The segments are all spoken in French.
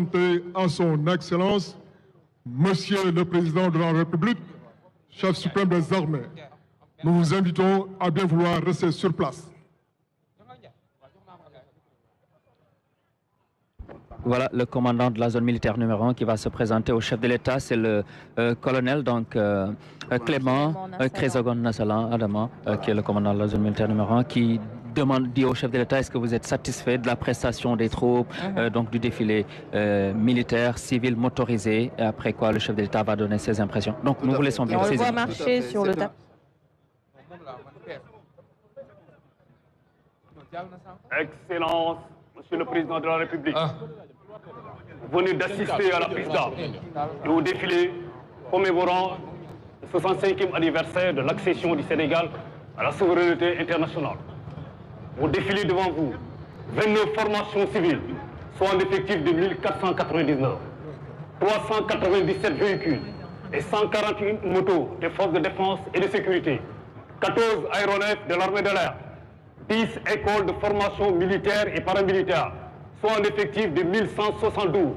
présenter à son Excellence, Monsieur le Président de la République, chef suprême des armées. Nous vous invitons à bien vouloir rester sur place. Voilà le commandant de la zone militaire numéro 1 qui va se présenter au chef de l'État, c'est le colonel Clément Chrysogon Nassalan Adama, qui est le commandant de la zone militaire numéro 1, qui dit au chef de l'État est-ce que vous êtes satisfait de la prestation des troupes, donc du défilé militaire, civil, motorisé, et après quoi le chef de l'État va donner ses impressions. Donc nous vous laissons bien. On le voit marcher sur le tapis. Excellence, Monsieur le Président de la République, vous venez d'assister à la prise d'armes et au défilé commémorant le 65e anniversaire de l'accession du Sénégal à la souveraineté internationale. Au défilé devant vous, 29 formations civiles, soit un effectif de 1499, 397 véhicules et 141 motos des forces de défense et de sécurité, 14 aéronefs de l'armée de l'air, 10 écoles de formation militaire et paramilitaire, soit un effectif de 1172,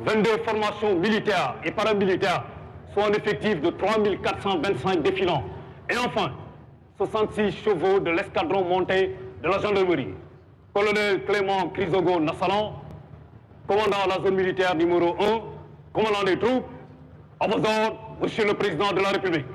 22 formations militaires et paramilitaires, soit un effectif de 3425 défilants, et enfin 66 chevaux de l'escadron monté de la gendarmerie. Colonel Clément Chrysogon Nassalan, commandant la zone militaire numéro 1, commandant des troupes, à vos ordres, Monsieur le Président de la République.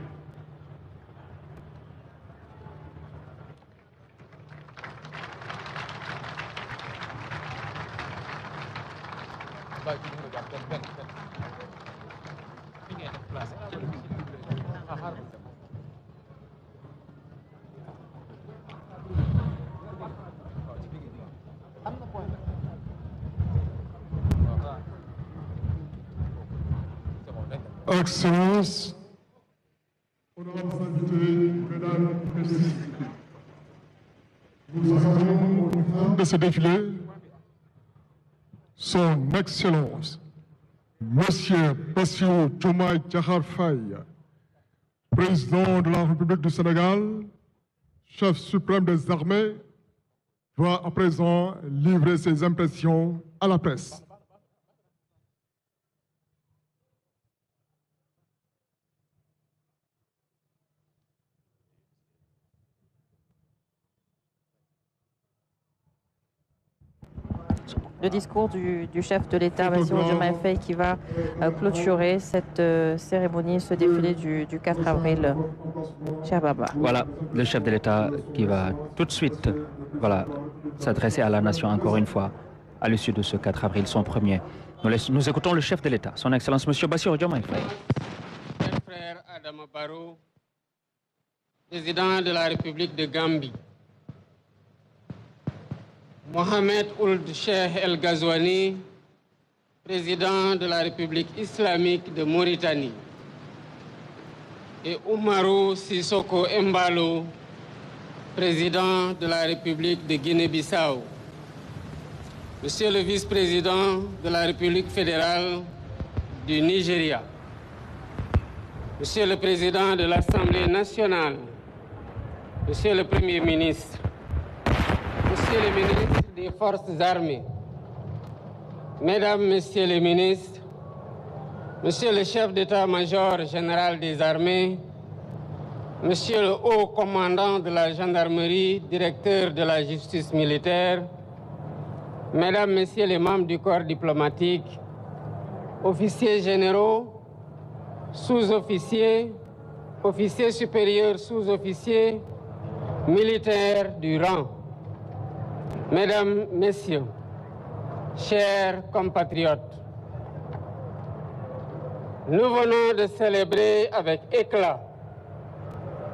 Excellence, honorables invités, mesdames et messieurs, nous avons au programme de ce défilé son Excellence, Monsieur Bassirou Diomaye Diakhar Faye, Président de la République du Sénégal, chef suprême des armées, va à présent livrer ses impressions à la presse. Le discours du chef de l'État, Bassirou Diomaye Faye, qui va clôturer cette cérémonie, ce défilé du 4 avril. Cher Baba. Voilà, le chef de l'État qui va tout de suite s'adresser à la nation encore une fois à l'issue de ce 4 avril, son premier. Nous écoutons le chef de l'État, son Excellence M. Bassirou Diomaye Faye. Cher frère Adama Barrow, président de la République de Gambie, Mohamed Ould Cheikh El Ghazouani, président de la République islamique de Mauritanie, et Oumarou Sissoko Embalo, président de la République de Guinée-Bissau, Monsieur le vice-président de la République fédérale du Nigeria, Monsieur le président de l'Assemblée nationale, Monsieur le Premier ministre, Monsieur le ministre des Forces armées, Mesdames, Messieurs les ministres, Monsieur le chef d'état-major général des armées, Monsieur le haut commandant de la gendarmerie, directeur de la justice militaire, Mesdames, Messieurs les membres du corps diplomatique, officiers généraux, sous-officiers, officiers supérieurs, sous-officiers, militaires du rang, Mesdames, Messieurs, chers compatriotes, nous venons de célébrer avec éclat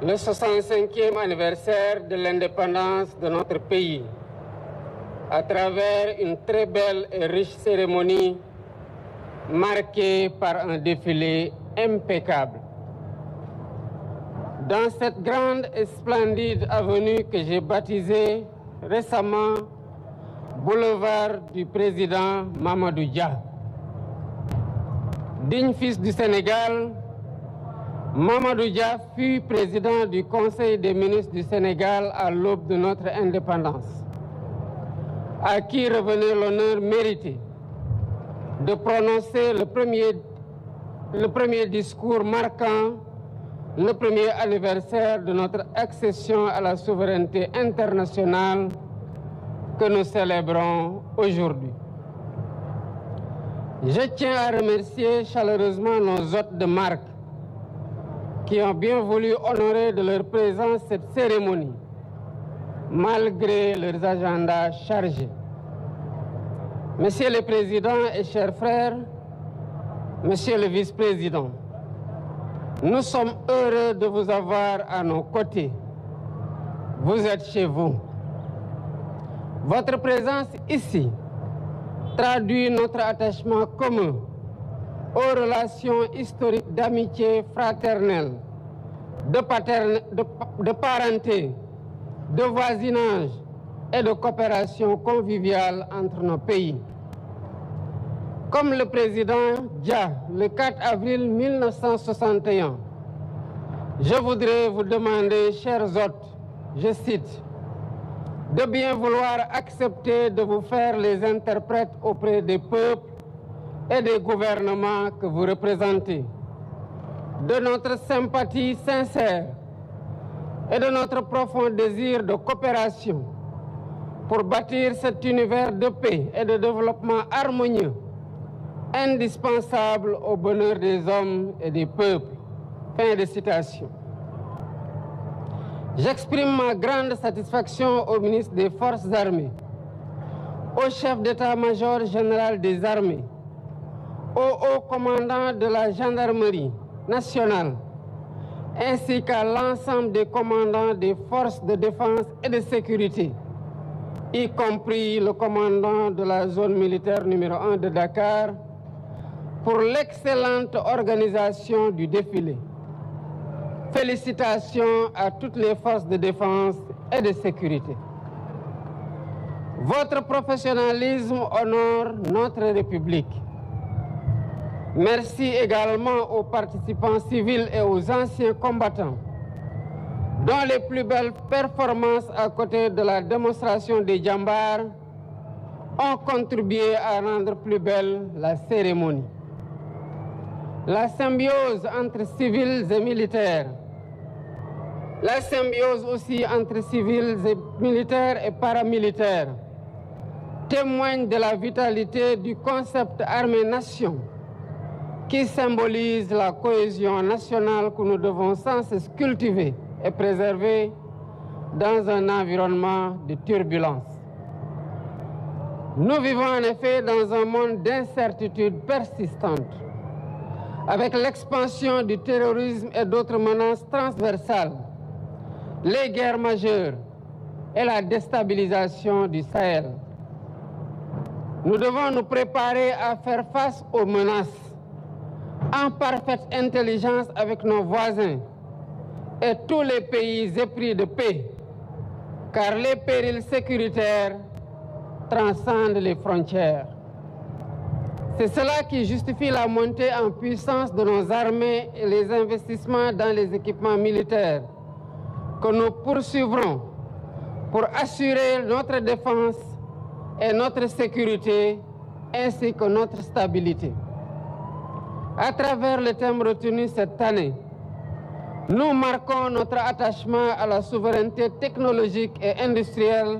le 65e anniversaire de l'indépendance de notre pays à travers une très belle et riche cérémonie marquée par un défilé impeccable. Dans cette grande et splendide avenue que j'ai baptisée récemment boulevard du président Mamadou Dia. Digne fils du Sénégal, Mamadou Dia fut président du Conseil des ministres du Sénégal à l'aube de notre indépendance, à qui revenait l'honneur mérité de prononcer le premier discours marquant le premier anniversaire de notre accession à la souveraineté internationale que nous célébrons aujourd'hui. Je tiens à remercier chaleureusement nos hôtes de marque qui ont bien voulu honorer de leur présence cette cérémonie, malgré leurs agendas chargés. Monsieur le Président et chers frères, Monsieur le Vice-président, nous sommes heureux de vous avoir à nos côtés. Vous êtes chez vous. Votre présence ici traduit notre attachement commun aux relations historiques d'amitié fraternelle, de parenté, de voisinage et de coopération conviviale entre nos pays. Comme le président Dia, le 4 avril 1961, je voudrais vous demander, chers hôtes, je cite, de bien vouloir accepter de vous faire les interprètes auprès des peuples et des gouvernements que vous représentez, de notre sympathie sincère et de notre profond désir de coopération pour bâtir cet univers de paix et de développement harmonieux, indispensable au bonheur des hommes et des peuples. Fin de citation. J'exprime ma grande satisfaction au ministre des Forces armées, au chef d'état-major général des armées, au haut commandant de la gendarmerie nationale, ainsi qu'à l'ensemble des commandants des forces de défense et de sécurité, y compris le commandant de la zone militaire numéro 1 de Dakar, pour l'excellente organisation du défilé. Félicitations à toutes les forces de défense et de sécurité. Votre professionnalisme honore notre République. Merci également aux participants civils et aux anciens combattants, dont les plus belles performances à côté de la démonstration des djambars ont contribué à rendre plus belle la cérémonie. La symbiose entre civils et militaires, la symbiose aussi entre civils et militaires et paramilitaires témoigne de la vitalité du concept armée-nation qui symbolise la cohésion nationale que nous devons sans cesse cultiver et préserver dans un environnement de turbulence. Nous vivons en effet dans un monde d'incertitude persistante, avec l'expansion du terrorisme et d'autres menaces transversales, les guerres majeures et la déstabilisation du Sahel. Nous devons nous préparer à faire face aux menaces en parfaite intelligence avec nos voisins et tous les pays épris de paix, car les périls sécuritaires transcendent les frontières. C'est cela qui justifie la montée en puissance de nos armées et les investissements dans les équipements militaires que nous poursuivrons pour assurer notre défense et notre sécurité ainsi que notre stabilité. À travers le thème retenu cette année, nous marquons notre attachement à la souveraineté technologique et industrielle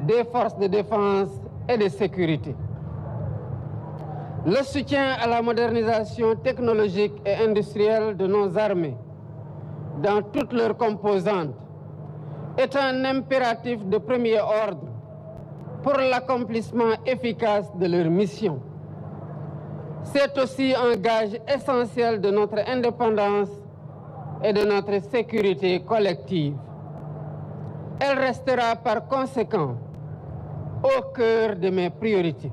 des forces de défense et de sécurité. Le soutien à la modernisation technologique et industrielle de nos armées, dans toutes leurs composantes, est un impératif de premier ordre pour l'accomplissement efficace de leur mission. C'est aussi un gage essentiel de notre indépendance et de notre sécurité collective. Elle restera par conséquent au cœur de mes priorités.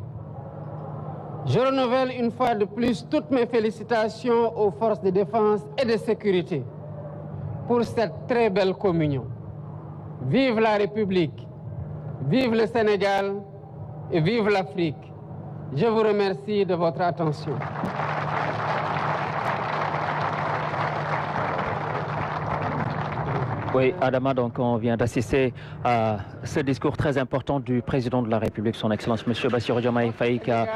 Je renouvelle une fois de plus toutes mes félicitations aux forces de défense et de sécurité pour cette très belle communion. Vive la République, vive le Sénégal et vive l'Afrique. Je vous remercie de votre attention. Oui, Adama, donc on vient d'assister à ce discours très important du président de la République, son Excellence M. Bassirou Diomaye Faye, qui a